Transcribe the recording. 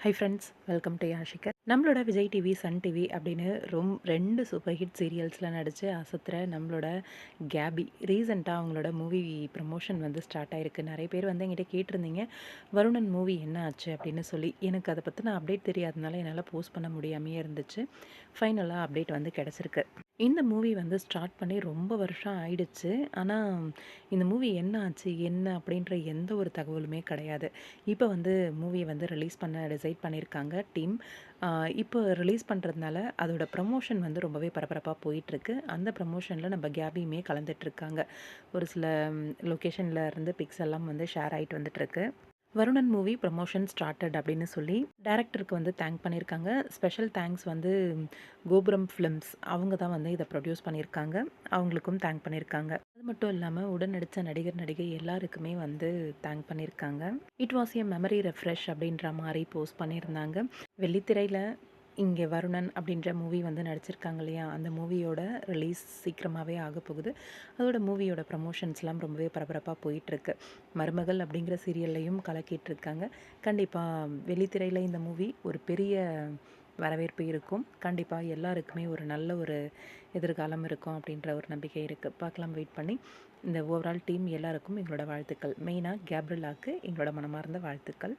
High friends, welcome to யாஷிகர். நம்மளோட Vijay TV, Sun TV அப்படின்னு 2 சூப்பர் ஹிட் சீரியல்ஸில் நடித்து அசத்துற நம்மளோட கேபி ரீசெண்டாக அவங்களோட மூவி ப்ரமோஷன் வந்து ஸ்டார்ட் ஆகிருக்கு. நிறைய பேர் வந்து என்கிட்ட கேட்டிருந்தீங்க, வருணன் மூவி என்ன ஆச்சு அப்படின்னு சொல்லி. எனக்கு அதை பற்றின அப்டேட் தெரியாதனால என்னால் போஸ்ட் பண்ண முடியாமையே இருந்துச்சு. ஃபைனலாக அப்டேட் வந்து கிடச்சிருக்கு. இந்த மூவி வந்து ஸ்டார்ட் பண்ணி ரொம்ப வருஷம் ஆயிடுச்சு. ஆனால் இந்த மூவி என்ன ஆச்சு, என்ன அப்படின்ற எந்த ஒரு தகவலுமே கிடையாது. இப்போ வந்து மூவியை வந்து ரிலீஸ் பண்ண டிசைட் பண்ணியிருக்காங்க டீம். இப்போ ரிலீஸ் பண்ணுறதுனால அதோட ப்ரமோஷன் வந்து ரொம்பவே பரபரப்பாக போயிட்டுருக்கு. அந்த ப்ரமோஷனில் நம்ம கேபியுமே கலந்துட்டுருக்காங்க. ஒரு சில லொக்கேஷனில் இருந்து பிக்ஸ் எல்லாம் வந்து ஷேர் ஆகிட்டு வந்துட்டுருக்கு. வருணன் மூவி ப்ரமோஷன் ஸ்டார்டட் அப்படின்னு சொல்லி டேரக்டருக்கு வந்து தேங்க் பண்ணியிருக்காங்க. ஸ்பெஷல் தேங்க்ஸ் வந்து கோபுரம் ஃபிலிம்ஸ் அவங்க தான் வந்து இதை ப்ரொடியூஸ் பண்ணியிருக்காங்க. அவங்களுக்கும் தேங்க் பண்ணியிருக்காங்க. அது மட்டும் இல்லாமல் உடன் நடித்த நடிகர் நடிகை எல்லாருக்குமே வந்து தேங்க் பண்ணியிருக்காங்க. It was a memory refresh அப்படின்ற மாதிரி போஸ்ட் பண்ணியிருந்தாங்க. வெள்ளித்திரையில் இங்கே வருணன் அப்படின்ற மூவி வந்து நடிச்சிருக்காங்க இல்லையா, அந்த மூவியோட ரிலீஸ் சீக்கிரமாகவே ஆக போகுது. அதோட மூவியோட ப்ரமோஷன்ஸ்லாம் ரொம்பவே பரபரப்பாக போயிட்டுருக்கு. மருமகள் அப்படிங்கிற சீரியல்லையும் கலக்கிட்டுருக்காங்க. கண்டிப்பாக வெள்ளித்திரையில் இந்த மூவி ஒரு பெரிய வரவேற்பு இருக்கும். கண்டிப்பாக எல்லாருக்குமே ஒரு நல்ல ஒரு எதிர்காலம் இருக்கும் அப்படின்ற ஒரு நம்பிக்கை இருக்குது. பார்க்கலாம், வெயிட் பண்ணி. இந்த ஓவரால் டீம் எல்லாருக்கும் எங்களோட வாழ்த்துக்கள். மெயினாக கேப்ரிலாக்கு எங்களோட மனமார்ந்த வாழ்த்துக்கள்.